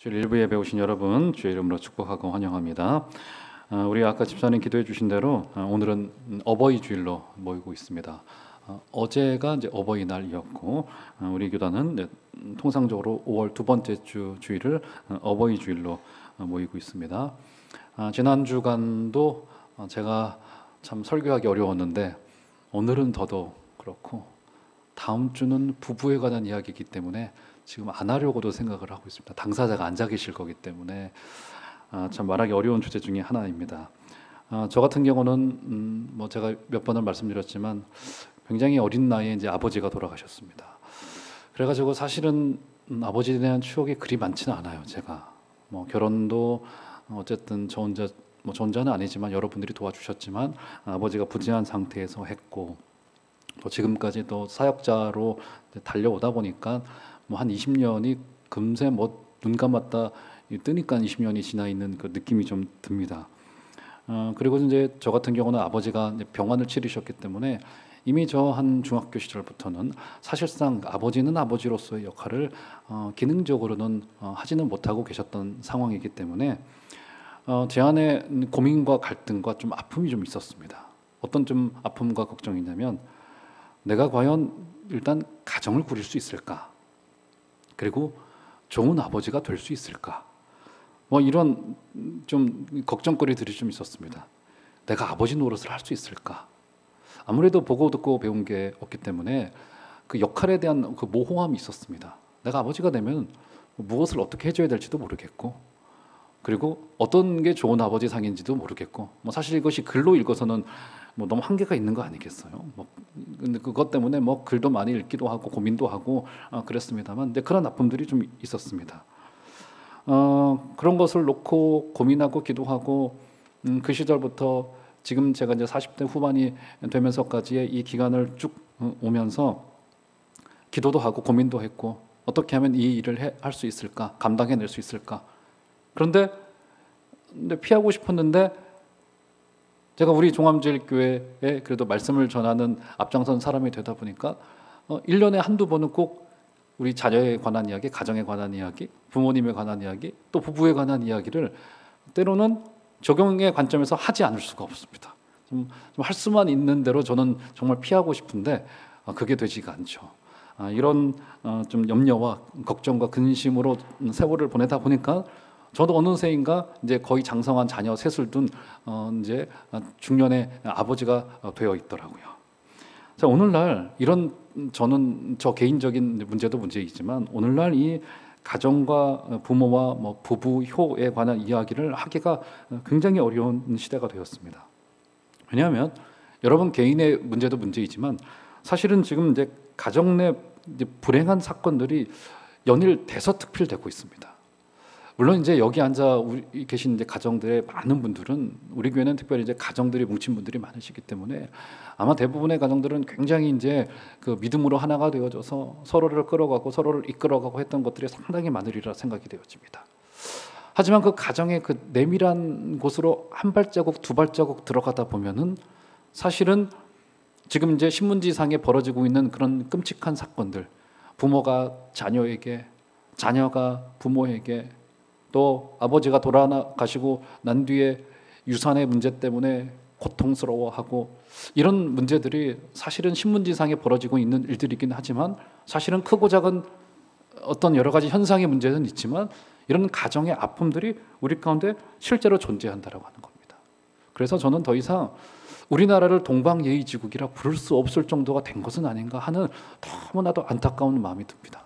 주일 일부 예배 오신 여러분 주의 이름으로 축복하고 환영합니다. 우리 아까 집사님 기도해 주신 대로 오늘은 어버이 주일로 모이고 있습니다. 어제가 이제 어버이날이었고 우리 교단은 이제 통상적으로 5월 두 번째 주 주일을 어버이 주일로 모이고 있습니다. 지난 주간도 제가 참 설교하기 어려웠는데 오늘은 더더욱 그렇고 다음 주는 부부에 관한 이야기이기 때문에 지금 안 하려고도 생각을 하고 있습니다. 당사자가 앉아 계실 거기 때문에 참 말하기 어려운 주제 중에 하나입니다. 저 같은 경우는 뭐 제가 몇 번을 말씀드렸지만 굉장히 어린 나이에 이제 아버지가 돌아가셨습니다. 그래가지고 사실은 아버지에 대한 추억이 그리 많지는 않아요. 제가 뭐 결혼도 어쨌든 저 혼자는 아니지만 여러분들이 도와주셨지만 아버지가 부재한 상태에서 했고 또 지금까지 또 사역자로 달려오다 보니까 뭐 한 20년이 금세 뭐 눈 감았다 뜨니까 20년이 지나 있는 그 느낌이 좀 듭니다. 그리고 이제 저 같은 경우는 아버지가 이제 병환을 치르셨기 때문에 이미 저 한 중학교 시절부터는 사실상 아버지는 아버지로서의 역할을 기능적으로는 하지는 못하고 계셨던 상황이기 때문에 제 안에 고민과 갈등과 좀 아픔이 좀 있었습니다. 어떤 좀 아픔과 걱정이냐면 내가 과연 일단 가정을 꾸릴 수 있을까? 그리고 좋은 아버지가 될 수 있을까? 뭐 이런 좀 걱정거리들이 좀 있었습니다. 내가 아버지 노릇을 할 수 있을까? 아무래도 보고 듣고 배운 게 없기 때문에 그 역할에 대한 그 모호함이 있었습니다. 내가 아버지가 되면 무엇을 어떻게 해줘야 될지도 모르겠고, 그리고 어떤 게 좋은 아버지 상인지도 모르겠고, 뭐 사실 이것이 글로 읽어서는 뭐 너무 한계가 있는 거 아니겠어요? 뭐 근데 그것 때문에 뭐 글도 많이 읽기도 하고 고민도 하고 그랬습니다만, 근데 그런 아픔들이 좀 있었습니다. 그런 것을 놓고 고민하고 기도하고 그 시절부터 지금 제가 이제 40대 후반이 되면서까지의 이 기간을 쭉 오면서 기도도 하고 고민도 했고 어떻게 하면 이 일을 할 수 있을까? 감당해낼 수 있을까? 그런데 피하고 싶었는데 제가 우리 종암제일교회에 그래도 말씀을 전하는 앞장선 사람이 되다 보니까 1년에 한두 번은 꼭 우리 자녀에 관한 이야기, 가정에 관한 이야기, 부모님에 관한 이야기, 또 부부에 관한 이야기를 때로는 적용의 관점에서 하지 않을 수가 없습니다. 좀 할 수만 있는 대로 저는 정말 피하고 싶은데 그게 되지가 않죠. 이런 좀 염려와 걱정과 근심으로 세월을 보내다 보니까 저도 어느새인가 이제 거의 장성한 자녀 셋을 둔 이제 중년의 아버지가 되어 있더라고요. 자, 오늘날 이런 저는 저 개인적인 문제도 문제이지만 오늘날 이 가정과 부모와 뭐 부부 효에 관한 이야기를 하기가 굉장히 어려운 시대가 되었습니다. 왜냐하면 여러분 개인의 문제도 문제이지만 사실은 지금 이제 가정 내 이제 불행한 사건들이 연일 대서특필되고 있습니다. 물론 이제 여기 앉아 계신 이제 가정들의 많은 분들은 우리 교회는 특별히 이제 가정들이 뭉친 분들이 많으시기 때문에 아마 대부분의 가정들은 굉장히 이제 그 믿음으로 하나가 되어져서 서로를 끌어가고 서로를 이끌어가고 했던 것들이 상당히 많으리라 생각이 되어집니다. 하지만 그 가정의 그 내밀한 곳으로 한 발자국 두 발자국 들어가다 보면은 사실은 지금 이제 신문지상에 벌어지고 있는 그런 끔찍한 사건들, 부모가 자녀에게, 자녀가 부모에게, 또 아버지가 돌아가시고 난 뒤에 유산의 문제 때문에 고통스러워하고 이런 문제들이 사실은 신문지상에 벌어지고 있는 일들이긴 하지만 사실은 크고 작은 어떤 여러 가지 현상의 문제는 있지만 이런 가정의 아픔들이 우리 가운데 실제로 존재한다라고 하는 겁니다. 그래서 저는 더 이상 우리나라를 동방예의지국이라 부를 수 없을 정도가 된 것은 아닌가 하는 너무나도 안타까운 마음이 듭니다.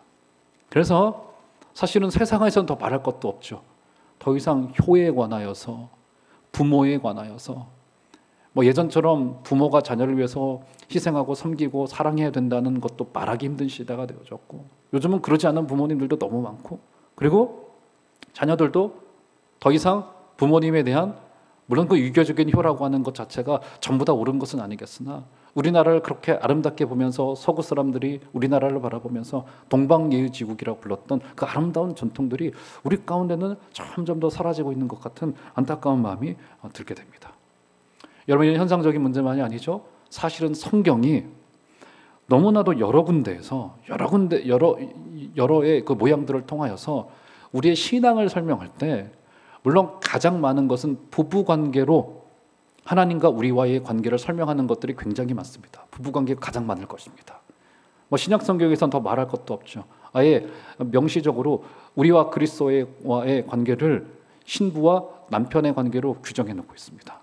그래서 사실은 세상에서는 더 말할 것도 없죠. 더 이상 효에 관하여서 부모에 관하여서 뭐 예전처럼 부모가 자녀를 위해서 희생하고 섬기고 사랑해야 된다는 것도 말하기 힘든 시대가 되어졌고 요즘은 그러지 않은 부모님들도 너무 많고 그리고 자녀들도 더 이상 부모님에 대한 물론 그 유교적인 효라고 하는 것 자체가 전부 다 옳은 것은 아니겠으나 우리나라를 그렇게 아름답게 보면서 서구 사람들이 우리나라를 바라보면서 동방예의지국이라고 불렀던 그 아름다운 전통들이 우리 가운데는 점점 더 사라지고 있는 것 같은 안타까운 마음이 들게 됩니다. 여러분, 이런 현상적인 문제만이 아니죠. 사실은 성경이 너무나도 여러 군데에서 여러의 그 모양들을 통하여서 우리의 신앙을 설명할 때 물론 가장 많은 것은 부부관계로 하나님과 우리와의 관계를 설명하는 것들이 굉장히 많습니다. 부부관계가 가장 많을 것입니다. 뭐 신약 성경에서는 더 말할 것도 없죠. 아예 명시적으로 우리와 그리스도와의 관계를 신부와 남편의 관계로 규정해 놓고 있습니다.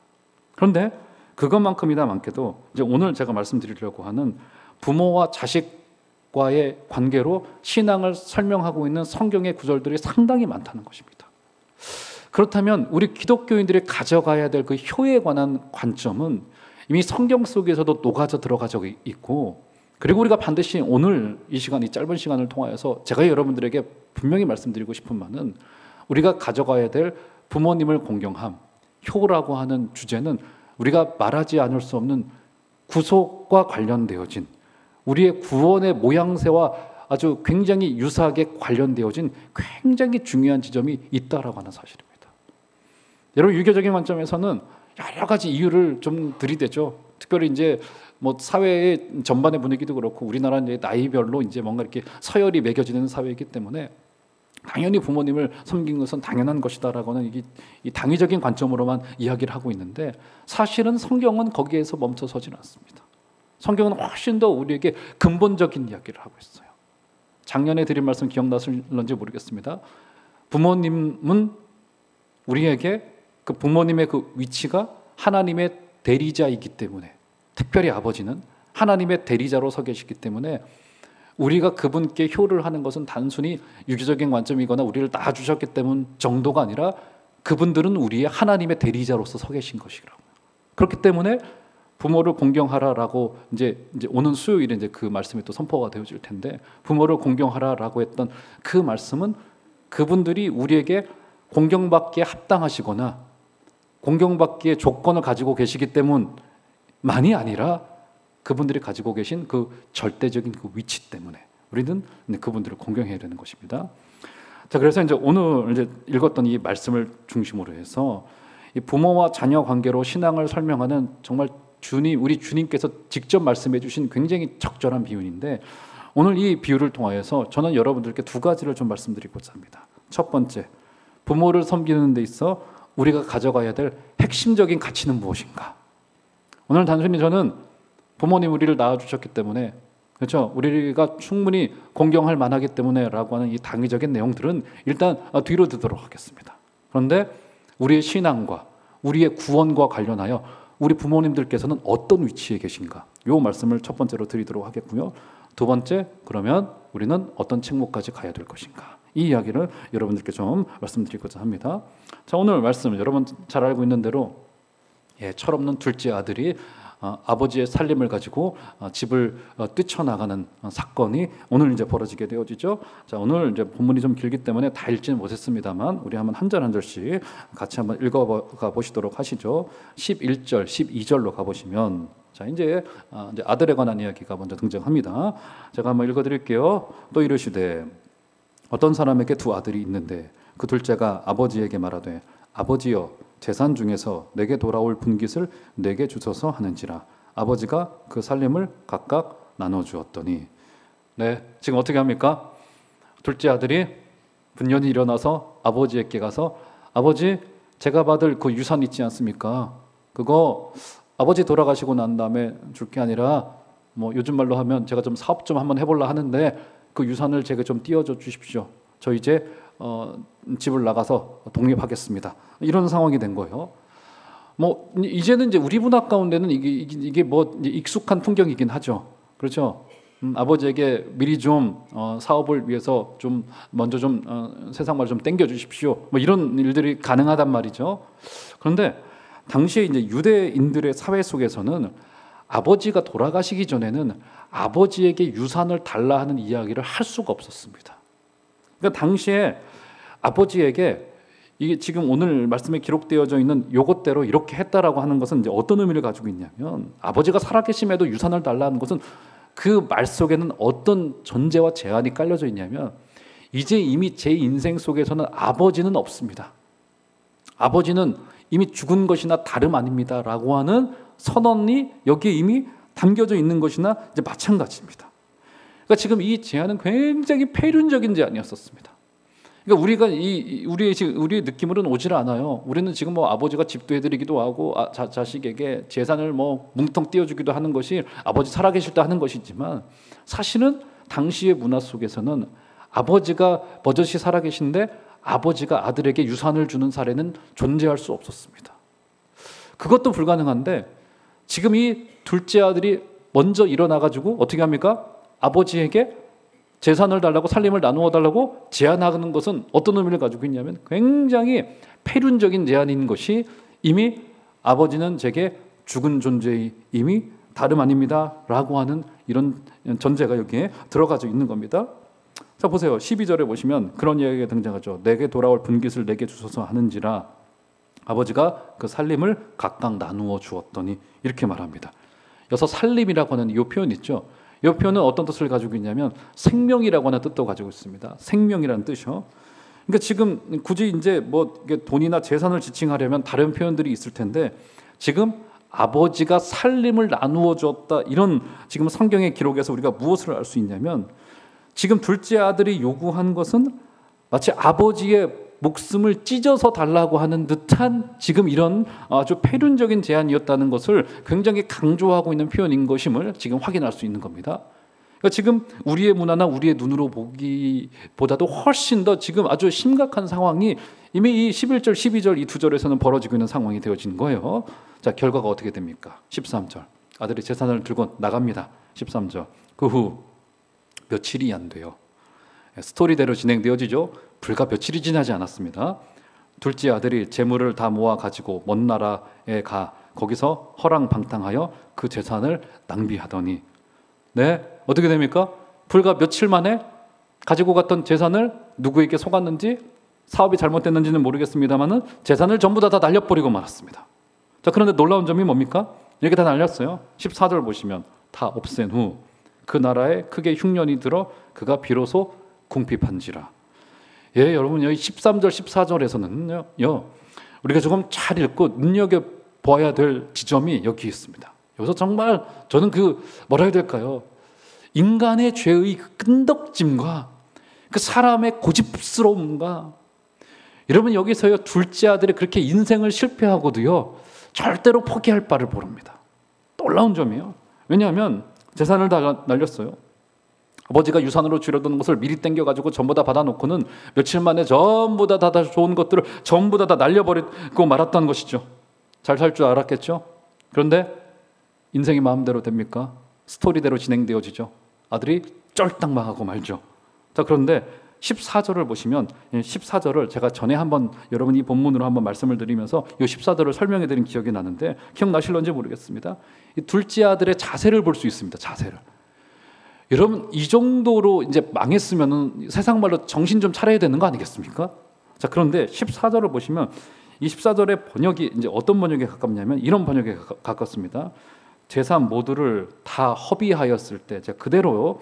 그런데 그것만큼이나 많게도 이제 오늘 제가 말씀드리려고 하는 부모와 자식과의 관계로 신앙을 설명하고 있는 성경의 구절들이 상당히 많다는 것입니다. 그렇다면 우리 기독교인들이 가져가야 될 그 효에 관한 관점은 이미 성경 속에서도 녹아져 들어가져 있고, 그리고 우리가 반드시 오늘 이 시간, 이 짧은 시간을 통하여서 제가 여러분들에게 분명히 말씀드리고 싶은 바는 우리가 가져가야 될 부모님을 공경함, 효라고 하는 주제는 우리가 말하지 않을 수 없는 구속과 관련되어진 우리의 구원의 모양새와 아주 굉장히 유사하게 관련되어진 굉장히 중요한 지점이 있다라고 하는 사실입니다. 여러분, 유교적인 관점에서는 여러 가지 이유를 좀 들이대죠. 특별히 이제 뭐 사회의 전반의 분위기도 그렇고 우리나라는 이제 나이별로 이제 뭔가 이렇게 서열이 매겨지는 사회이기 때문에 당연히 부모님을 섬기는 것은 당연한 것이다라고는 이게 이 당위적인 관점으로만 이야기를 하고 있는데, 사실은 성경은 거기에서 멈춰서지는 않습니다. 성경은 훨씬 더 우리에게 근본적인 이야기를 하고 있어요. 작년에 드린 말씀 기억나실런지 모르겠습니다. 부모님은 우리에게 그 부모님의 그 위치가 하나님의 대리자이기 때문에, 특별히 아버지는 하나님의 대리자로 서 계시기 때문에 우리가 그분께 효를 하는 것은 단순히 유교적인 관점이거나 우리를 낳아주셨기 때문 정도가 아니라 그분들은 우리의 하나님의 대리자로서 서 계신 것이라고. 그렇기 때문에 부모를 공경하라라고 이제 오는 수요일에 이제 그 말씀이 또 선포가 되어질 텐데, 부모를 공경하라라고 했던 그 말씀은 그분들이 우리에게 공경받기에 합당하시거나 공경받기에 조건을 가지고 계시기 때문만이 아니라 그분들이 가지고 계신 그 절대적인 그 위치 때문에 우리는 그분들을 공경해야 되는 것입니다. 자, 그래서 이제 오늘 이제 읽었던 이 말씀을 중심으로 해서 이 부모와 자녀 관계로 신앙을 설명하는 정말 우리 주님께서 직접 말씀해 주신 굉장히 적절한 비유인데, 오늘 이 비유를 통하여서 저는 여러분들께 두 가지를 좀 말씀드리고자 합니다. 첫 번째, 부모를 섬기는 데 있어 우리가 가져가야 될 핵심적인 가치는 무엇인가? 오늘 단순히 저는 부모님 우리를 낳아주셨기 때문에, 그렇죠? 우리가 충분히 공경할 만하기 때문에라고 하는 이 당위적인 내용들은 일단 뒤로 두도록 하겠습니다. 그런데 우리의 신앙과 우리의 구원과 관련하여 우리 부모님들께서는 어떤 위치에 계신가? 이 말씀을 첫 번째로 드리도록 하겠고요. 두 번째, 그러면 우리는 어떤 책무까지 가야 될 것인가? 이 이야기를 여러분들께 좀 말씀드리고자 합니다. 자, 오늘 말씀 여러분 잘 알고 있는 대로 철없는 둘째 아들이 아버지의 살림을 가지고 집을 뛰쳐나가는 사건이 오늘 이제 벌어지게 되어지죠. 자, 오늘 이제 본문이 좀 길기 때문에 다 읽지는 못했습니다만 우리 한번 한 절 한 절씩 같이 한번 읽어가 보시도록 하시죠. 11절, 12절로 가보시면 자, 이제 아들에 관한 이야기가 먼저 등장합니다. 제가 한번 읽어드릴게요. 또 이르시되 어떤 사람에게 두 아들이 있는데 그 둘째가 아버지에게 말하되 아버지여 재산 중에서 내게 돌아올 분깃을 내게 주소서 하는지라. 아버지가 그 살림을 각각 나눠주었더니. 네, 지금 어떻게 합니까? 둘째 아들이 분연히 일어나서 아버지에게 가서 아버지, 제가 받을 그 유산 있지 않습니까? 그거 아버지 돌아가시고 난 다음에 줄 게 아니라 뭐 요즘 말로 하면 제가 좀 사업 좀 한번 해보려 하는데 그 유산을 제가 좀 띄워줘 주십시오. 저 이제 집을 나가서 독립하겠습니다. 이런 상황이 된 거예요. 뭐 이제는 이제 우리 문화 가운데는 이게 뭐 익숙한 풍경이긴 하죠. 그렇죠? 아버지에게 미리 좀 사업을 위해서 좀 먼저 좀 세상 말 좀 땡겨 주십시오. 뭐 이런 일들이 가능하단 말이죠. 그런데 당시에 이제 유대인들의 사회 속에서는 아버지가 돌아가시기 전에는 아버지에게 유산을 달라 하는 이야기를 할 수가 없었습니다. 그러니까 당시에 아버지에게 이게 지금 오늘 말씀에 기록되어져 있는 요것대로 이렇게 했다라고 하는 것은 이제 어떤 의미를 가지고 있냐면, 아버지가 살아계심에도 유산을 달라는 것은 그 말 속에는 어떤 전제와 제한이 깔려져 있냐면, 이제 이미 제 인생 속에서는 아버지는 없습니다. 아버지는 이미 죽은 것이나 다름 아닙니다라고 하는 선언이 여기에 이미 담겨져 있는 것이나 이제 마찬가지입니다. 그러니까 지금 이 제안은 굉장히 폐륜적인 제안이었었습니다. 그러니까 우리가 우리의 느낌으로는 오질 않아요. 우리는 지금 뭐 아버지가 집도 해드리기도 하고 자식에게 재산을 뭐 뭉텅 띄워주기도 하는 것이 아버지 살아계실 때 하는 것이지만, 사실은 당시의 문화 속에서는 아버지가 버젓이 살아계신데 아버지가 아들에게 유산을 주는 사례는 존재할 수 없었습니다. 그것도 불가능한데 지금 이 둘째 아들이 먼저 일어나가지고 어떻게 합니까? 아버지에게 재산을 달라고, 살림을 나누어 달라고 제안하는 것은 어떤 의미를 가지고 있냐면 굉장히 폐륜적인 제안인 것이, 이미 아버지는 제게 죽은 존재임이 다름 아닙니다 라고 하는 이런 전제가 여기에 들어가져 있는 겁니다. 자 보세요. 12절에 보시면 그런 이야기가 등장하죠. 내게 돌아올 분깃을 내게 주소서 하는지라 아버지가 그 살림을 각각 나누어 주었더니, 이렇게 말합니다. 여기서 살림이라고 하는 이 표현 있죠. 이 표현은 어떤 뜻을 가지고 있냐면 생명이라고 하는 뜻도 가지고 있습니다. 생명이라는 뜻이요. 그러니까 지금 굳이 이제 뭐 돈이나 재산을 지칭하려면 다른 표현들이 있을 텐데, 지금 아버지가 살림을 나누어 줬다, 이런 지금 성경의 기록에서 우리가 무엇을 알 수 있냐면, 지금 둘째 아들이 요구한 것은 마치 아버지의 목숨을 찢어서 달라고 하는 듯한 지금 이런 아주 폐륜적인 제안이었다는 것을 굉장히 강조하고 있는 표현인 것임을 지금 확인할 수 있는 겁니다. 그러니까 지금 우리의 문화나 우리의 눈으로 보기보다도 훨씬 더 지금 아주 심각한 상황이 이미 이 11절, 12절 이 두 절에서는 벌어지고 있는 상황이 되어진 거예요. 자, 결과가 어떻게 됩니까? 13절. 아들이 재산을 들고 나갑니다. 13절. 그 후 며칠이 안 돼요. 스토리대로 진행되어지죠. 불과 며칠이 지나지 않았습니다. 둘째 아들이 재물을 다 모아 가지고 먼 나라에 가 거기서 허랑방탕하여 그 재산을 낭비하더니, 네, 어떻게 됩니까? 불과 며칠 만에 가지고 갔던 재산을 누구에게 속았는지, 사업이 잘못됐는지는 모르겠습니다만은 재산을 전부 다 날려버리고 말았습니다. 자, 그런데 놀라운 점이 뭡니까? 이렇게 다 날렸어요. 14절 보시면 다 없앤 후 그 나라에 크게 흉년이 들어 그가 비로소 궁핍한지라. 예, 여러분 여기 13절 14절에서는요 우리가 조금 잘 읽고 눈여겨봐야 될 지점이 여기 있습니다. 여기서 정말 저는 뭐라 해야 될까요? 인간의 죄의 끈덕짐과 그 사람의 고집스러움과, 여러분 여기서요 둘째 아들이 그렇게 인생을 실패하고도요 절대로 포기할 바를 모릅니다. 놀라운 점이에요. 왜냐하면 재산을 다 날렸어요. 아버지가 유산으로 주려던 것을 미리 땡겨가지고 전부 다 받아놓고는 며칠 만에 전부 다 좋은 것들을 전부 다 날려버리고 말았다는 것이죠. 잘 살 줄 알았겠죠. 그런데 인생이 마음대로 됩니까? 스토리대로 진행되어지죠. 아들이 쫄딱 망하고 말죠. 자, 그런데 14절을 보시면, 14절을 제가 전에 한번 여러분 이 본문으로 한번 말씀을 드리면서 이 14절을 설명해 드린 기억이 나는데 기억나실런지 모르겠습니다. 이 둘째 아들의 자세를 볼 수 있습니다. 자세를. 여러분 이 정도로 이제 망했으면은 세상 말로 정신 좀 차려야 되는 거 아니겠습니까? 자, 그런데 14절을 보시면 이 14절의 번역이 이제 어떤 번역에 가깝냐면 이런 번역에 가깝습니다. 재산 모두를 다 허비하였을 때, 제가 그대로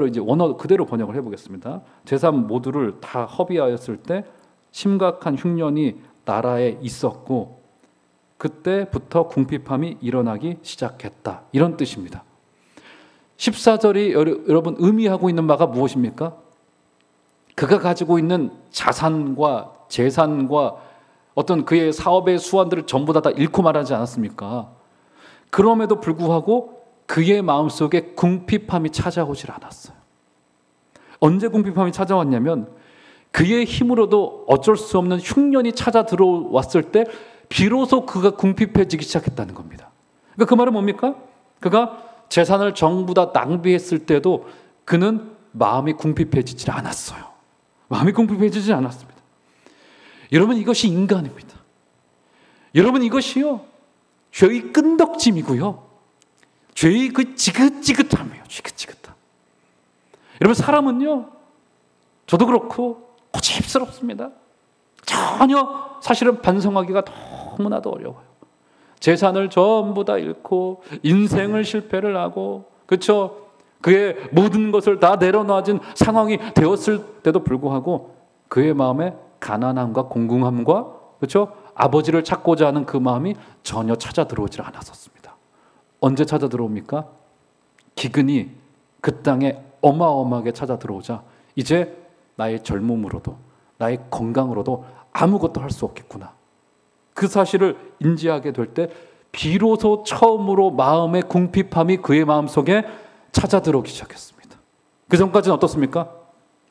이제 원어 그대로 번역을 해보겠습니다. 재산 모두를 다 허비하였을 때 심각한 흉년이 나라에 있었고 그때부터 궁핍함이 일어나기 시작했다, 이런 뜻입니다. 14절이 여러분 의미하고 있는 바가 무엇입니까? 그가 가지고 있는 자산과 재산과 어떤 그의 사업의 수완들을 전부 다 잃고 말하지 않았습니까? 그럼에도 불구하고 그의 마음속에 궁핍함이 찾아오질 않았어요. 언제 궁핍함이 찾아왔냐면 그의 힘으로도 어쩔 수 없는 흉년이 찾아 들어왔을 때 비로소 그가 궁핍해지기 시작했다는 겁니다. 그러니까 그 말은 뭡니까? 그가 재산을 전부 다 낭비했을 때도 그는 마음이 궁핍해지질 않았어요. 마음이 궁핍해지지 않았습니다. 여러분 이것이 인간입니다. 여러분 이것이요 죄의 끈덕짐이고요, 죄의 그 지긋지긋함이에요. 지긋지긋함. 여러분 사람은요, 저도 그렇고 고집스럽습니다. 전혀 사실은 반성하기가 너무나도 어려워요. 재산을 전부 다 잃고 인생을 실패를 하고, 그렇죠? 그의 모든 것을 다 내려놔진 상황이 되었을 때도 불구하고 그의 마음에 가난함과 공공함과, 그렇죠? 아버지를 찾고자 하는 그 마음이 전혀 찾아 들어오질 않았었습니다. 언제 찾아 들어옵니까? 기근이 그 땅에 어마어마하게 찾아 들어오자 이제 나의 젊음으로도 나의 건강으로도 아무것도 할 수 없겠구나. 그 사실을 인지하게 될 때 비로소 처음으로 마음의 궁핍함이 그의 마음속에 찾아 들어오기 시작했습니다. 그 전까지는 어떻습니까?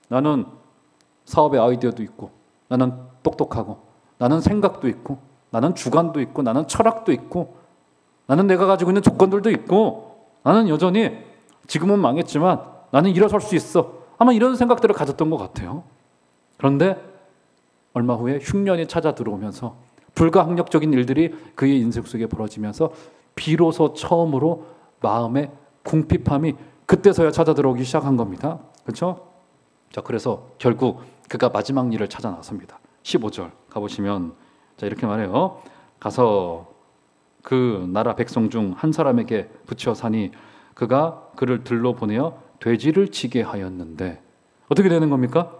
나는 사업의 아이디어도 있고, 나는 똑똑하고, 나는 생각도 있고, 나는 주관도 있고, 나는 철학도 있고, 나는 내가 가지고 있는 조건들도 있고, 나는 여전히 지금은 망했지만 나는 일어설 수 있어. 아마 이런 생각들을 가졌던 것 같아요. 그런데 얼마 후에 흉년이 찾아 들어오면서 불가항력적인 일들이 그의 인생 속에 벌어지면서 비로소 처음으로 마음의 궁핍함이 그때서야 찾아 들어오기 시작한 겁니다. 그렇죠? 자, 그래서 결국 그가 마지막 일을 찾아 나섭니다. 15절 가보시면 자, 이렇게 말해요. 가서 그 나라 백성 중 한 사람에게 붙여 사니 그가 그를 들러 보내어 돼지를 치게 하였는데 어떻게 되는 겁니까?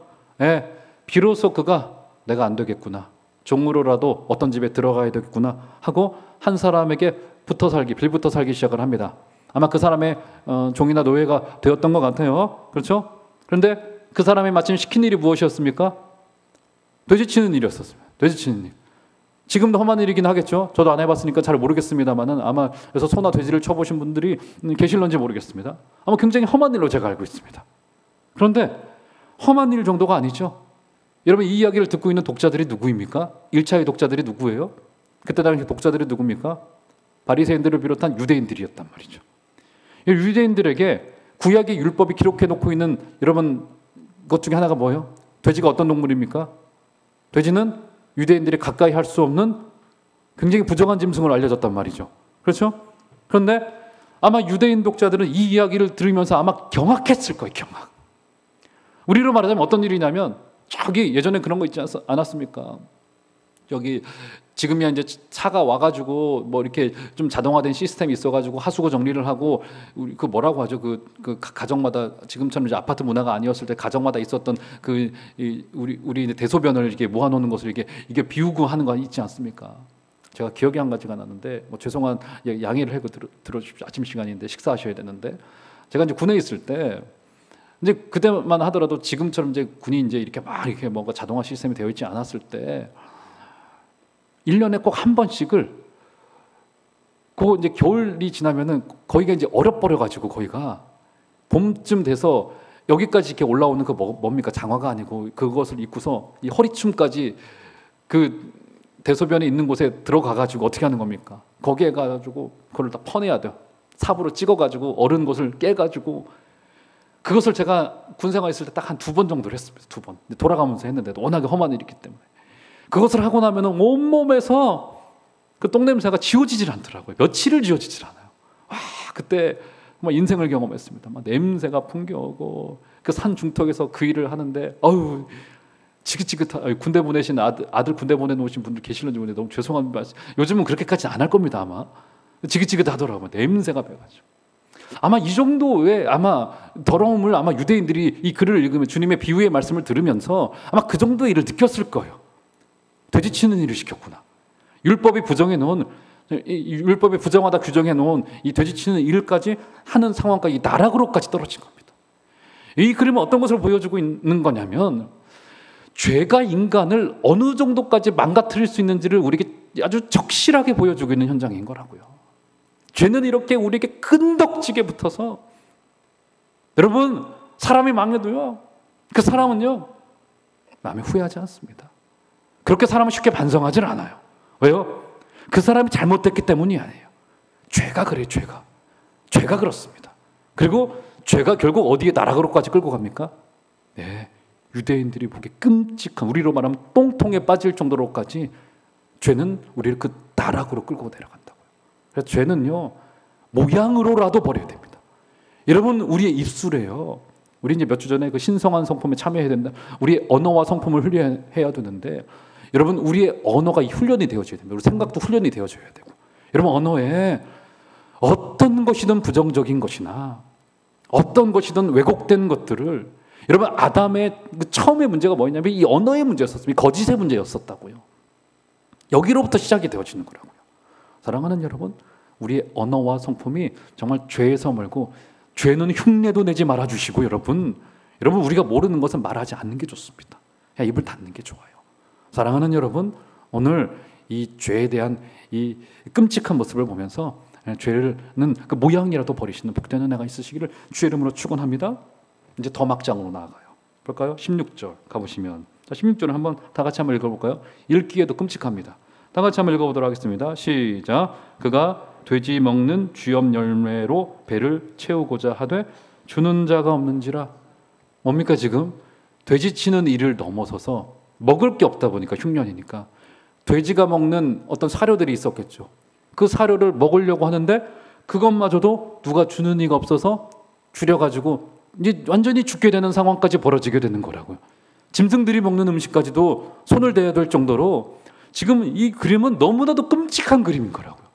비로소 그가 내가 안 되겠구나, 종으로라도 어떤 집에 들어가야 되겠구나 하고 한 사람에게 붙어 살기, 빌붙어 살기 시작을 합니다. 아마 그 사람의 종이나 노예가 되었던 것 같아요. 그렇죠? 그런데 그 사람이 마침 시킨 일이 무엇이었습니까? 돼지치는 일이었었습니다. 돼지치는 일. 지금도 험한 일이긴 하겠죠. 저도 안 해봤으니까 잘 모르겠습니다만은 아마 그래서 소나 돼지를 쳐보신 분들이 계실런지 모르겠습니다. 아마 굉장히 험한 일로 제가 알고 있습니다. 그런데 험한 일 정도가 아니죠. 여러분, 이 이야기를 듣고 있는 독자들이 누구입니까? 1차의 독자들이 누구예요? 그때 당시 독자들이 누굽니까? 바리새인들을 비롯한 유대인들이었단 말이죠. 유대인들에게 구약의 율법이 기록해 놓고 있는 여러분 것 중에 하나가 뭐예요? 돼지가 어떤 동물입니까? 돼지는 유대인들이 가까이 할 수 없는 굉장히 부정한 짐승으로 알려졌단 말이죠. 그렇죠? 그런데 아마 유대인 독자들은 이 이야기를 들으면서 아마 경악했을 거예요. 경악. 우리로 말하자면 어떤 일이냐면 저기 예전에 그런 거 있지 않았습니까? 여기 지금이야 이제 차가 와가지고 뭐 이렇게 좀 자동화된 시스템이 있어가지고 하수구 정리를 하고 우리 그 뭐라고 하죠? 그 가정마다 지금처럼 이제 아파트 문화가 아니었을 때 가정마다 있었던 우리 대소변을 이렇게 모아놓는 것을 이게 비우고 하는 거 있지 않습니까? 제가 기억이 한 가지가 나는데 뭐 죄송한 양해를 해고 들어주십시오. 아침 시간인데 식사하셔야 되는데 제가 이제 군에 있을 때 이제 그때만 하더라도 지금처럼 이제 군이 이제 이렇게 막 이렇게 뭔가 자동화 시스템이 되어 있지 않았을 때 1년에 꼭 한 번씩을 그 이제 겨울이 지나면은 거기가 이제 얼어버려 가지고 거기가 봄쯤 돼서 여기까지 이렇게 올라오는 그 뭡니까? 장화가 아니고 그것을 입고서 이 허리춤까지 그 대소변이 있는 곳에 들어가 가지고 어떻게 하는 겁니까? 거기에 가 가지고 그걸 다 퍼내야 돼요. 삽으로 찍어 가지고 얼은 것을 깨 가지고 그것을 제가 군 생활했을 때 딱 한 2번 정도를 했습니다. 2번. 돌아가면서 했는데 워낙에 험한 일이기 때문에. 그것을 하고 나면 온몸에서 그 똥냄새가 지워지질 않더라고요. 며칠을 지워지질 않아요. 와, 그때 막 인생을 경험했습니다. 막 냄새가 풍겨오고 그 산 중턱에서 그 일을 하는데 어우 지긋지긋한 군대 보내신 아들 군대 보내놓으신 분들 계시는지 모르겠는데 너무 죄송합니다. 요즘은 그렇게까지 안 할 겁니다. 아마 지긋지긋하더라고요. 냄새가 배가지고. 아마 이 정도의 아마 더러움을 아마 유대인들이 이 글을 읽으면 주님의 비유의 말씀을 들으면서 아마 그 정도의 일을 느꼈을 거예요. 돼지치는 일을 시켰구나. 율법이 부정하다 규정해 놓은 이 돼지치는 일까지 하는 상황까지 나락으로까지 떨어진 겁니다. 이 그림은 어떤 것을 보여주고 있는 거냐면 죄가 인간을 어느 정도까지 망가뜨릴 수 있는지를 우리에게 아주 적실하게 보여주고 있는 현장인 거라고요. 죄는 이렇게 우리에게 끈덕지게 붙어서 여러분 사람이 망해도요 그 사람은요 마음에 후회하지 않습니다. 그렇게 사람은 쉽게 반성하지 않아요. 왜요? 그 사람이 잘못됐기 때문이 아니에요. 죄가 그래요. 죄가 그렇습니다. 그리고 죄가 결국 어디에 나락으로까지 끌고 갑니까? 네, 유대인들이 보기 끔찍한 우리로 말하면 똥통에 빠질 정도로까지 죄는 우리를 그 나락으로 끌고 내려간다고요. 그래서 죄는요 모양으로라도 버려야 됩니다. 여러분 우리의 입술에요. 우리 이제 몇 주 전에 그 신성한 성품에 참여해야 된다. 우리의 언어와 성품을 훈련해야 되는데 여러분 우리의 언어가 훈련이 되어져야 됩니다. 우리 생각도 훈련이 되어져야 되고 여러분 언어에 어떤 것이든 부정적인 것이나 어떤 것이든 왜곡된 것들을 여러분 아담의 그 처음의 문제가 뭐였냐면 이 언어의 문제였었습니다. 이 거짓의 문제였었다고요. 여기로부터 시작이 되어지는 거라고요. 사랑하는 여러분 우리의 언어와 성품이 정말 죄에서 멀고 죄는 흉내도 내지 말아주시고 여러분 우리가 모르는 것은 말하지 않는 게 좋습니다. 그냥 입을 닫는 게 좋아요. 사랑하는 여러분, 오늘 이 죄에 대한 이 끔찍한 모습을 보면서 죄는 그 모양이라도 버리시는 복된 은혜가 있으시기를 주의 이름으로 축원합니다. 이제 더 막장으로 나아가요. 볼까요? 16절 가보시면, 자, 16절을 한번 다 같이 한번 읽어볼까요? 읽기에도 끔찍합니다. 다 같이 한번 읽어보도록 하겠습니다. 시작. 그가 돼지 먹는 쥐염 열매로 배를 채우고자 하되 주는 자가 없는지라. 뭡니까 지금? 돼지 치는 일을 넘어서서 먹을 게 없다 보니까, 흉년이니까 돼지가 먹는 어떤 사료들이 있었겠죠. 그 사료를 먹으려고 하는데 그것마저도 누가 주는 이가 없어서 줄여가지고 이제 완전히 죽게 되는 상황까지 벌어지게 되는 거라고요. 짐승들이 먹는 음식까지도 손을 대야 될 정도로 지금 이 그림은 너무나도 끔찍한 그림인 거라고요.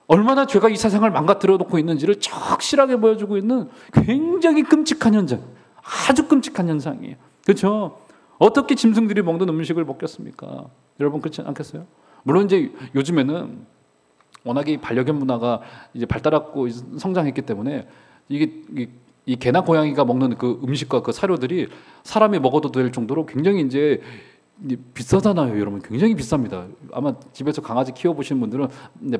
얼마나 죄가 이 세상을 망가뜨려 놓고 있는지를 확실하게 보여주고 있는 굉장히 끔찍한 현장, 아주 끔찍한 현상이에요. 그렇죠? 어떻게 짐승들이 먹는 음식을 먹겠습니까? 여러분 그렇지 않겠어요? 물론 이제 요즘에는 워낙에 반려견 문화가 이제 발달하고 성장했기 때문에 이게 이 개나 고양이가 먹는 그 음식과 그 사료들이 사람이 먹어도 될 정도로 굉장히 이제 비싸잖아요, 여러분. 굉장히 비쌉니다. 아마 집에서 강아지 키워보시는 분들은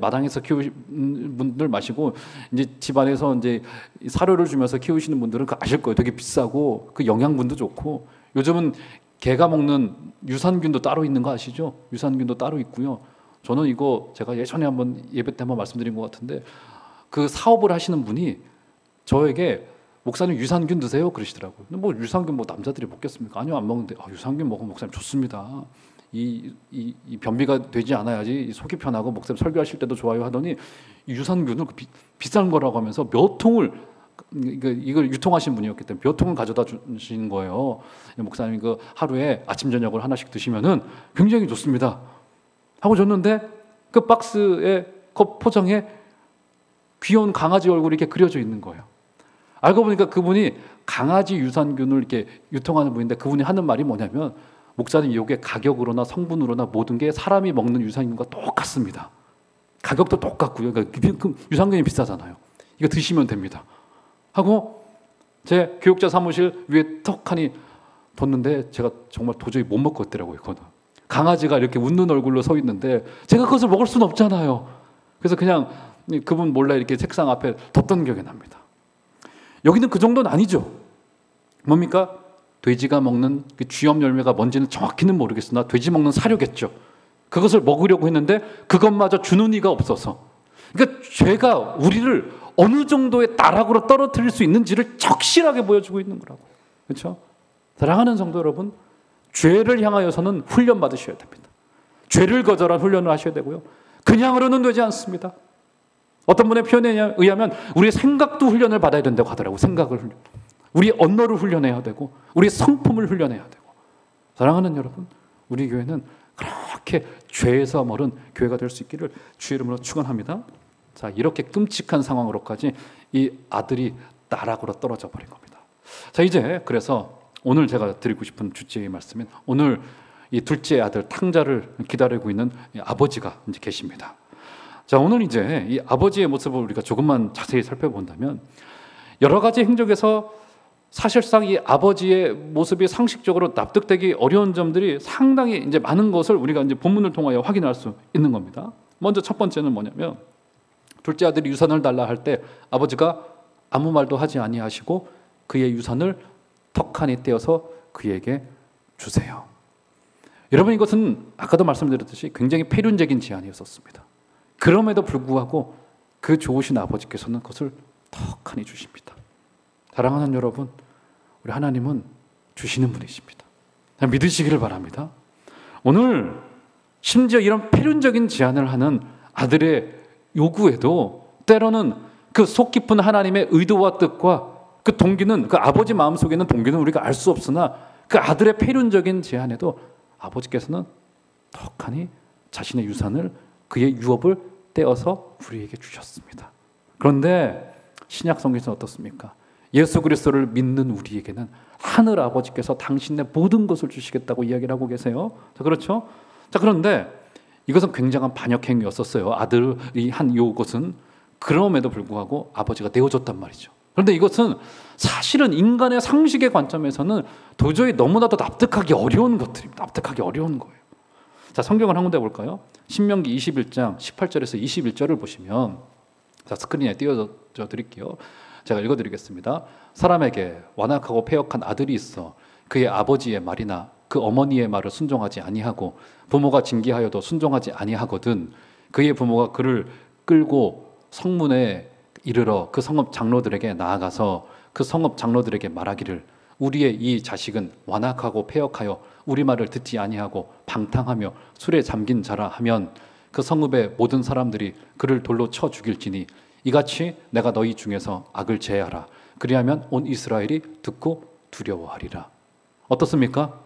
마당에서 키우시는 분들 마시고 이제 집안에서 이제 사료를 주면서 키우시는 분들은 아실 거예요. 되게 비싸고 그 영양분도 좋고, 요즘은 개가 먹는 유산균도 따로 있는 거 아시죠? 유산균도 따로 있고요. 저는 이거 제가 예전에 한번 예배 때 한번 말씀드린 것 같은데, 그 사업을 하시는 분이 저에게 목사님 유산균 드세요 그러시더라고요. 뭐 유산균 뭐 남자들이 먹겠습니까? 아니요, 안 먹는데. 유산균 먹으면 목사님 좋습니다. 이 변비가 되지 않아야지 속이 편하고 목사님 설교하실 때도 좋아요 하더니 유산균을 비싼 거라고 하면서 몇 통을, 이걸 유통하신 분이었기 때문에 몇 통을 가져다 주신 거예요. 목사님 그 하루에 아침 저녁을 하나씩 드시면은 굉장히 좋습니다 하고 줬는데, 그 박스에 그 포장에 귀여운 강아지 얼굴이 이렇게 그려져 있는 거예요. 알고 보니까 그분이 강아지 유산균을 이렇게 유통하는 분인데, 그분이 하는 말이 뭐냐면, 목사님 이게 가격으로나 성분으로나 모든 게 사람이 먹는 유산균과 똑같습니다. 가격도 똑같고요. 그러니까 유산균이 비싸잖아요. 이거 드시면 됩니다 하고 제 교육자 사무실 위에 턱하니 뒀는데, 제가 정말 도저히 못 먹겠더라고요. 그거는 강아지가 이렇게 웃는 얼굴로 서 있는데 제가 그것을 먹을 수는 없잖아요. 그래서 그냥 그분 몰래 이렇게 책상 앞에 뒀던 기억이 납니다. 여기는 그 정도는 아니죠. 뭡니까? 돼지가 먹는 그 쥐염 열매가 뭔지는 정확히는 모르겠으나 돼지 먹는 사료겠죠. 그것을 먹으려고 했는데 그것마저 주는 이가 없어서, 그러니까 죄가 우리를 어느 정도의 나락으로 떨어뜨릴 수 있는지를 적실하게 보여주고 있는 거라고. 그렇죠? 사랑하는 성도 여러분, 죄를 향하여서는 훈련 받으셔야 됩니다. 죄를 거절한 훈련을 하셔야 되고요. 그냥으로는 되지 않습니다. 어떤 분의 표현에 의하면 우리의 생각도 훈련을 받아야 된다고 하더라고요. 생각을 훈련. 우리 언어를 훈련해야 되고 우리의 성품을 훈련해야 되고. 사랑하는 여러분, 우리 교회는 그렇게 죄에서 멀은 교회가 될 수 있기를 주의 이름으로 축원합니다. 자, 이렇게 끔찍한 상황으로까지 이 아들이 나락으로 떨어져 버린 겁니다. 자, 이제 그래서 오늘 제가 드리고 싶은 주제의 말씀은, 오늘 이 둘째 아들 탕자를 기다리고 있는 아버지가 이제 계십니다. 자, 오늘 이제 이 아버지의 모습을 우리가 조금만 자세히 살펴본다면, 여러 가지 행적에서 사실상 이 아버지의 모습이 상식적으로 납득되기 어려운 점들이 상당히 이제 많은 것을 우리가 이제 본문을 통하여 확인할 수 있는 겁니다. 먼저 첫 번째는 뭐냐면, 둘째 아들이 유산을 달라 할 때 아버지가 아무 말도 하지 아니하시고 그의 유산을 턱하니 떼어서 그에게 주세요. 여러분, 이것은 아까도 말씀드렸듯이 굉장히 패륜적인 제안이었습니다. 그럼에도 불구하고 그 좋으신 아버지께서는 그것을 턱하니 주십니다. 사랑하는 여러분, 우리 하나님은 주시는 분이십니다. 믿으시기를 바랍니다. 오늘 심지어 이런 패륜적인 제안을 하는 아들의 요구에도 때로는 그 속 깊은 하나님의 의도와 뜻과 그 동기는, 그 아버지 마음속에 있는 동기는 우리가 알 수 없으나, 그 아들의 패륜적인 제안에도 아버지께서는 턱하니 자신의 유산을, 그의 유업을 떼어서 우리에게 주셨습니다. 그런데 신약 성경에서는 어떻습니까? 예수 그리스도를 믿는 우리에게는 하늘 아버지께서 당신의 모든 것을 주시겠다고 이야기를 하고 계세요. 자, 그렇죠? 자, 그런데 이것은 굉장한 반역행위였었어요. 아들이 한 이것은. 그럼에도 불구하고 아버지가 내어줬단 말이죠. 그런데 이것은 사실은 인간의 상식의 관점에서는 도저히 너무나도 납득하기 어려운 것들입니다. 납득하기 어려운 거예요. 자, 성경을 한 군데 볼까요? 신명기 21장 18절에서 21절을 보시면, 자, 스크린에 띄워줘 드릴게요. 제가 읽어드리겠습니다. 사람에게 완악하고 패역한 아들이 있어 그의 아버지의 말이나 그 어머니의 말을 순종하지 아니하고 부모가 징계하여도 순종하지 아니하거든 그의 부모가 그를 끌고 성문에 이르러 그 성읍 장로들에게 나아가서 그 성읍 장로들에게 말하기를 우리의 이 자식은 완악하고 패역하여 우리 말을 듣지 아니하고 방탕하며 술에 잠긴 자라 하면 그 성읍의 모든 사람들이 그를 돌로 쳐 죽일지니 이같이 내가 너희 중에서 악을 제하라. 그리하면 온 이스라엘이 듣고 두려워하리라. 어떻습니까?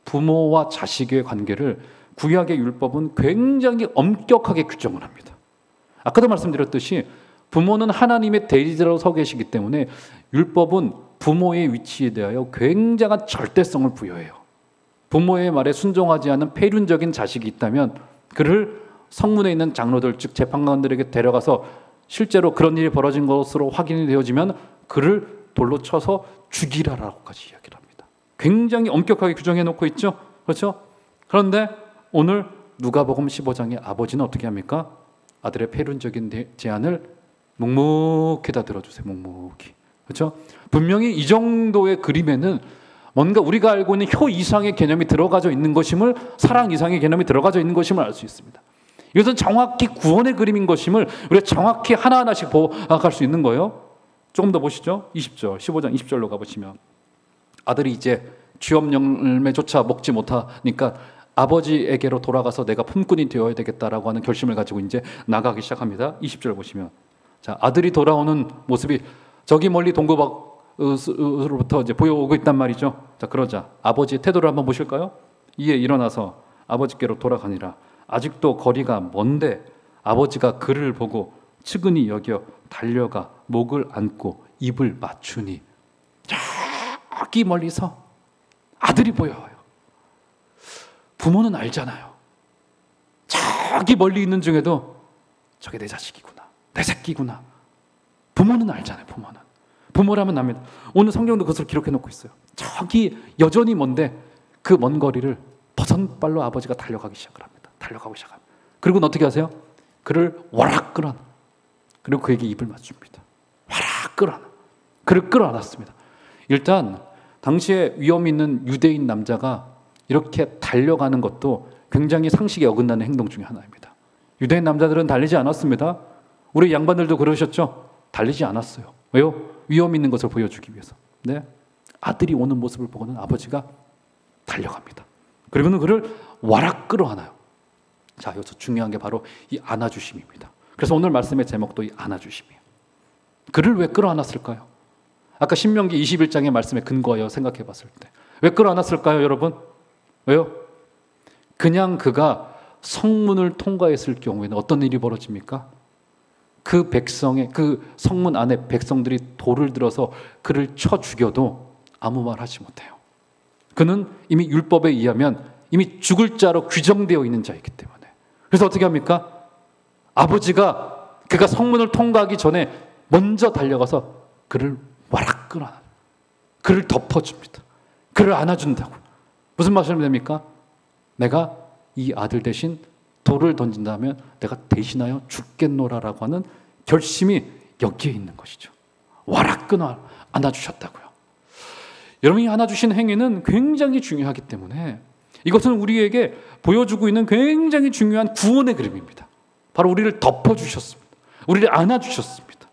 부모와 자식의 관계를 구약의 율법은 굉장히 엄격하게 규정을 합니다. 아까도 말씀드렸듯이 부모는 하나님의 대리자로 서 계시기 때문에 율법은 부모의 위치에 대하여 굉장한 절대성을 부여해요. 부모의 말에 순종하지 않는 폐륜적인 자식이 있다면 그를 성문에 있는 장로들, 즉 재판관들에게 데려가서 실제로 그런 일이 벌어진 것으로 확인이 되어지면 그를 돌로 쳐서 죽이라라고까지 이야기를 합니다. 굉장히 엄격하게 규정해 놓고 있죠. 그렇죠? 그런데 오늘 누가복음 15장의 아버지는 어떻게 합니까? 아들의 폐륜적인 제안을 묵묵히 다 들어주세요. 묵묵히. 그렇죠? 분명히 이 정도의 그림에는 뭔가 우리가 알고 있는 효 이상의 개념이 들어가져 있는 것임을, 사랑 이상의 개념이 들어가져 있는 것임을 알 수 있습니다. 이것은 정확히 구원의 그림인 것임을 우리가 정확히 하나하나씩 보아갈 수 있는 거예요. 조금 더 보시죠. 20절, 15장 20절로 가보시면 아들이 이제 쥐업 열매조차 먹지 못하니까 아버지에게로 돌아가서 내가 품꾼이 되어야 되겠다라고 하는 결심을 가지고 이제 나가기 시작합니다. 20절 보시면, 자, 아들이 돌아오는 모습이 저기 멀리 동고박으로부터 이제 보여오고 있단 말이죠. 자, 그러자 아버지의 태도를 한번 보실까요? 이에 일어나서 아버지께로 돌아가니라. 아직도 거리가 먼데 아버지가 그를 보고 측은히 여겨 달려가 목을 안고 입을 맞추니 저기 멀리서 아들이 보여요. 부모는 알잖아요. 저기 멀리 있는 중에도 저게 내 자식이구나, 내 새끼구나. 부모는 알잖아요. 부모라면 압니다. 오늘 성경도 그것을 기록해 놓고 있어요. 저기 여전히 먼데 그 먼 거리를 버선발로 아버지가 달려가기 시작을 합니다. 달려가고 시작합니다. 그리고 어떻게 하세요? 그를 와락 끌어안아. 그리고 그에게 입을 맞춥니다. 와락 끌어안아. 그를 끌어안았습니다. 일단 당시에 위험 있는 유대인 남자가 이렇게 달려가는 것도 굉장히 상식에 어긋나는 행동 중에 하나입니다. 유대인 남자들은 달리지 않았습니다. 우리 양반들도 그러셨죠? 달리지 않았어요. 왜요? 위험 있는 것을 보여주기 위해서. 네? 아들이 오는 모습을 보고는 아버지가 달려갑니다. 그리고는 그를 와락 끌어안아요. 자, 여기서 중요한 게 바로 이 안아주심입니다. 그래서 오늘 말씀의 제목도 이 안아주심이에요. 그를 왜 끌어안았을까요? 아까 신명기 21장의 말씀에 근거하여 생각해 봤을 때 왜 끌어안았을까요, 여러분? 왜요? 그냥 그가 성문을 통과했을 경우에는 어떤 일이 벌어집니까? 그 성문 안에 백성들이 돌을 들어서 그를 쳐 죽여도 아무 말 하지 못해요. 그는 이미 율법에 의하면 이미 죽을 자로 규정되어 있는 자이기 때문에. 그래서 어떻게 합니까? 아버지가 그가 성문을 통과하기 전에 먼저 달려가서 그를 와락 끌어안아요. 그를 덮어줍니다. 그를 안아준다고. 무슨 말씀이 됩니까? 내가 이 아들 대신 돌을 던진다면 내가 대신하여 죽겠노라라고 하는 결심이 여기에 있는 것이죠. 와락 끌어 안아주셨다고요. 여러분이 안아주신 행위는 굉장히 중요하기 때문에 이것은 우리에게 보여주고 있는 굉장히 중요한 구원의 그림입니다. 바로 우리를 덮어주셨습니다. 우리를 안아주셨습니다.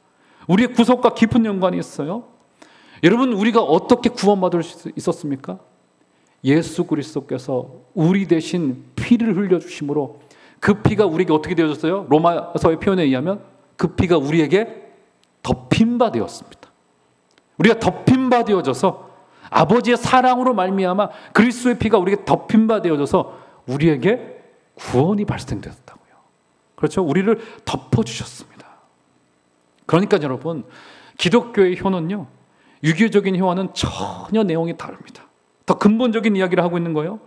우리의 구속과 깊은 연관이 있어요. 여러분, 우리가 어떻게 구원받을 수 있었습니까? 예수 그리스도께서 우리 대신 피를 흘려주심으로 그 피가 우리에게 어떻게 되어졌어요? 로마서의 표현에 의하면 그 피가 우리에게 덮인 바 되었습니다. 우리가 덮인 바 되어져서 아버지의 사랑으로 말미암아 그리스도의 피가 우리에게 덮인 바 되어져서 우리에게 구원이 발생되었다고요. 그렇죠? 우리를 덮어주셨습니다. 그러니까 여러분, 기독교의 효는요, 유교적인 효와는 전혀 내용이 다릅니다. 더 근본적인 이야기를 하고 있는 거예요.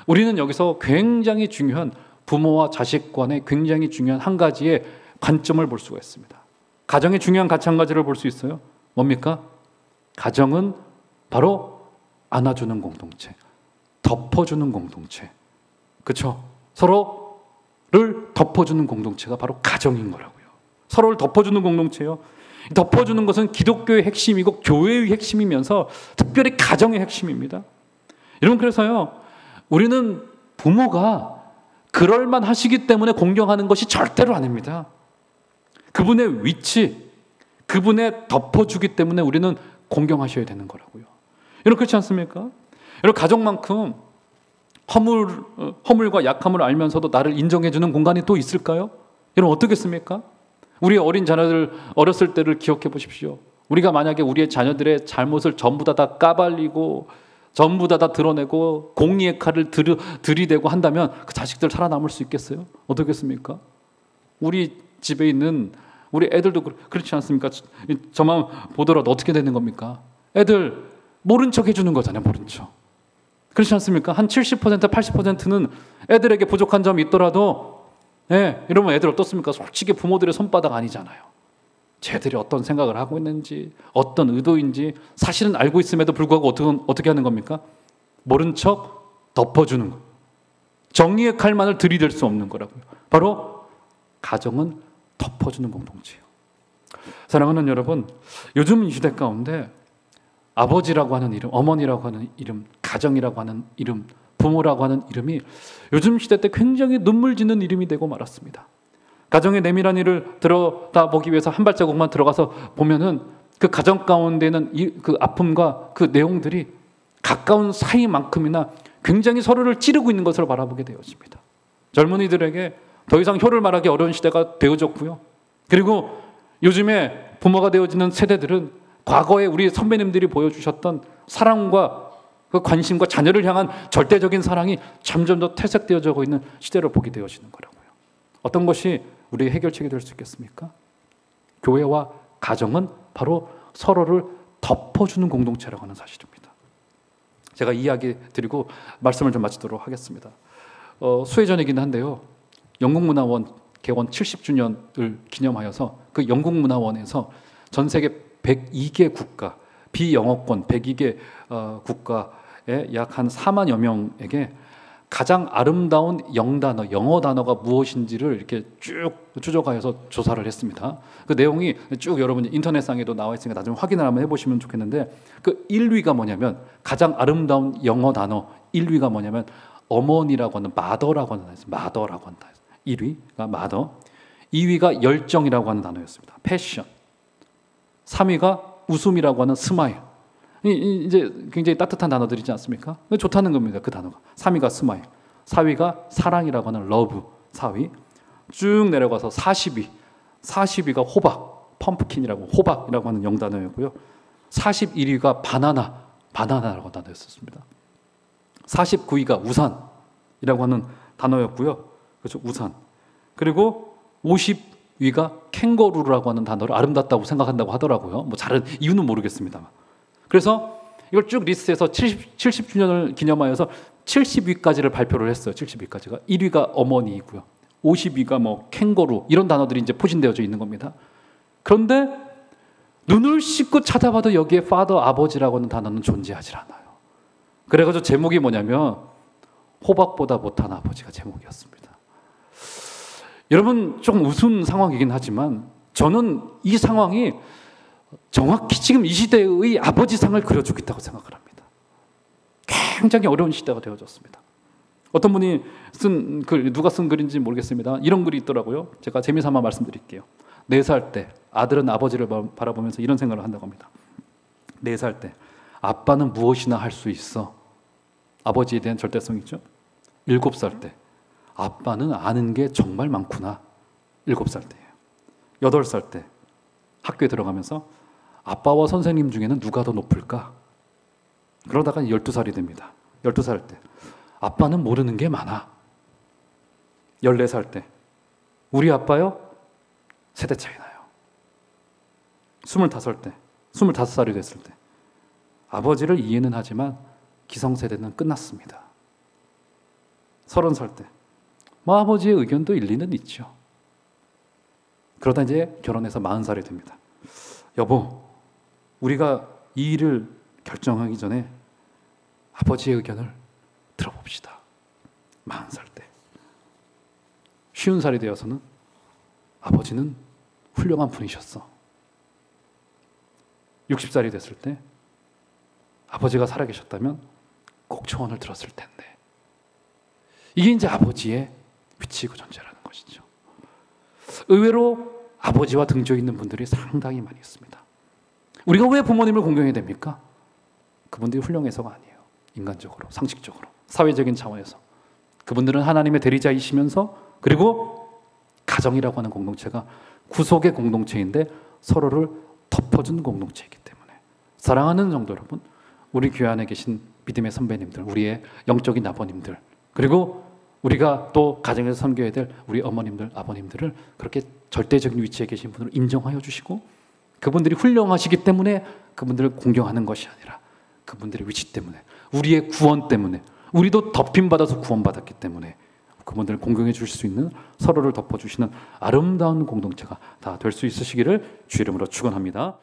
우리는 여기서 굉장히 중요한 부모와 자식 간의 굉장히 중요한 한 가지의 관점을 볼 수가 있습니다. 가정의 중요한 가치 한 가지를 볼 수 있어요. 뭡니까? 가정은 바로 안아주는 공동체, 덮어주는 공동체. 그렇죠? 서로를 덮어주는 공동체가 바로 가정인 거라고요. 서로를 덮어주는 공동체요. 덮어주는 것은 기독교의 핵심이고 교회의 핵심이면서 특별히 가정의 핵심입니다. 여러분, 그래서요, 우리는 부모가 그럴만 하시기 때문에 공경하는 것이 절대로 아닙니다. 그분의 위치, 그분의 덮어주기 때문에 우리는 공경하셔야 되는 거라고요. 여러분, 그렇지 않습니까? 여러분, 가족만큼 허물과 약함을 알면서도 나를 인정해주는 공간이 또 있을까요? 여러분, 어떻겠습니까? 우리 어린 자녀들 어렸을 때를 기억해 보십시오. 우리가 만약에 우리의 자녀들의 잘못을 전부 다 까발리고 전부 다 드러내고 공의의 칼을 들이대고 한다면 그 자식들 살아남을 수 있겠어요? 어떻겠습니까? 우리 집에 있는 우리 애들도 그렇지 않습니까? 저만 보더라도 어떻게 되는 겁니까? 애들 모른 척 해주는 거잖아요. 모른 척. 그렇지 않습니까? 한 70%, 80%는 애들에게 부족한 점이 있더라도 이러면 애들 어떻습니까? 솔직히 부모들의 손바닥 아니잖아요. 쟤들이 어떤 생각을 하고 있는지, 어떤 의도인지 사실은 알고 있음에도 불구하고 어떻게 하는 겁니까? 모른 척 덮어주는 거. 정의의 칼만을 들이댈 수 없는 거라고요. 바로 가정은 덮어주는 공동체예요. 사랑하는 여러분, 요즘 시대 가운데 아버지라고 하는 이름, 어머니라고 하는 이름, 가정이라고 하는 이름, 부모라고 하는 이름이 요즘 시대 때 굉장히 눈물 짓는 이름이 되고 말았습니다. 가정의 내밀한 일을 들여다보기 위해서 한 발자국만 들어가서 보면은 그 가정 가운데는 그 아픔과 그 내용들이 가까운 사이만큼이나 굉장히 서로를 찌르고 있는 것을 바라보게 되어집니다. 젊은이들에게 더 이상 효를 말하기 어려운 시대가 되어졌고요. 그리고 요즘에 부모가 되어지는 세대들은 과거에 우리 선배님들이 보여주셨던 사랑과 그 관심과 자녀를 향한 절대적인 사랑이 점점 더 퇴색되어지고 있는 시대를 보게 되어지는 거라고요. 어떤 것이 우리의 해결책이 될 수 있겠습니까? 교회와 가정은 바로 서로를 덮어주는 공동체라고 하는 사실입니다. 제가 이야기 드리고 말씀을 좀 마치도록 하겠습니다. 수혜전이긴 한데요. 영국문화원 개원 70주년을 기념하여서 그 영국문화원에서 전 세계 102개 국가, 비영어권 102개 국가의 약 한 4만여 명에게 가장 아름다운 영단어, 영어 단어가 무엇인지를 이렇게 쭉 추적하여서 조사를 했습니다. 그 내용이 쭉 여러분 인터넷상에도 나와 있으니까 나중에 확인을 한번 해보시면 좋겠는데, 그 1위가 뭐냐면, 가장 아름다운 영어 단어 1위가 뭐냐면 어머니라고 하는 마더라고 하는 단어였어요. 마더라고 하는 단어. 1위가 마더, 2위가 열정이라고 하는 단어였습니다. 패션. 3위가 웃음이라고 하는 스마일. 이제 굉장히 따뜻한 단어들이지 않습니까? 좋다는 겁니다. 그 단어가. 3위가 스마일, 4위가 사랑이라고 하는 러브, 4위. 쭉 내려가서 40위가 호박, 펌프킨이라고, 호박이라고 하는 영단어였고요. 41위가 바나나라고 단어였습니다. 49위가 우산이라고 하는 단어였고요. 그렇죠, 우산. 그리고 50위가 캥거루라고 하는 단어를 아름답다고 생각한다고 하더라고요. 뭐 다른 이유는 모르겠습니다만. 그래서 이걸 쭉 리스트해서 70주년을 기념하여서 70위까지를 발표를 했어요. 70위까지가. 1위가 어머니이고요. 50위가 뭐 캥거루, 이런 단어들이 이제 포진되어져 있는 겁니다. 그런데 눈을 씻고 찾아봐도 여기에 father, 아버지라고 하는 단어는 존재하지 않아요. 그래가지고 제목이 뭐냐면 호박보다 못한 아버지가 제목이었습니다. 여러분, 조금 우스운 상황이긴 하지만 저는 이 상황이 정확히 지금 이 시대의 아버지상을 그려주고 있다고 생각을 합니다. 굉장히 어려운 시대가 되어졌습니다. 어떤 분이 쓴 글, 누가 쓴 글인지 모르겠습니다. 이런 글이 있더라고요. 제가 재미삼아 말씀드릴게요. 4살 때 아들은 아버지를 바라보면서 이런 생각을 한다고 합니다. 4살 때 아빠는 무엇이나 할 수 있어. 아버지에 대한 절대성이 있죠. 7살 때 아빠는 아는 게 정말 많구나. 7살 때예요. 8살 때 학교에 들어가면서 아빠와 선생님 중에는 누가 더 높을까? 그러다가 12살이 됩니다. 12살 때 아빠는 모르는 게 많아. 14살 때 우리 아빠요? 세대 차이 나요. 25살이 됐을 때 아버지를 이해는 하지만 기성세대는 끝났습니다. 30살 때 뭐 아버지의 의견도 일리는 있죠. 그러다 이제 결혼해서 40살이 됩니다. 여보, 우리가 이 일을 결정하기 전에 아버지의 의견을 들어봅시다. 40살 때. 50살이 되어서는 아버지는 훌륭한 분이셨어. 60살이 됐을 때 아버지가 살아계셨다면 꼭 조언을 들었을 텐데. 이게 이제 아버지의 위치고 존재라는 것이죠. 의외로 아버지와 등져 있는 분들이 상당히 많이 있습니다. 우리가 왜 부모님을 공경해야 됩니까? 그분들이 훌륭해서가 아니에요. 인간적으로, 상식적으로, 사회적인 차원에서. 그분들은 하나님의 대리자이시면서 그리고 가정이라고 하는 공동체가 구속의 공동체인데 서로를 덮어준 공동체이기 때문에 사랑하는 정도 여러분, 우리 교회 안에 계신 믿음의 선배님들, 우리의 영적인 아버님들, 그리고 우리가 또 가정에서 섬겨야 될 우리 어머님들, 아버님들을 그렇게 절대적인 위치에 계신 분을 인정하여 주시고 그분들이 훌륭하시기 때문에 그분들을 공경하는 것이 아니라 그분들의 위치 때문에, 우리의 구원 때문에, 우리도 덮임받아서 구원받았기 때문에 그분들을 공경해 주실 수 있는, 서로를 덮어주시는 아름다운 공동체가 다 될 수 있으시기를 주 이름으로 축원합니다.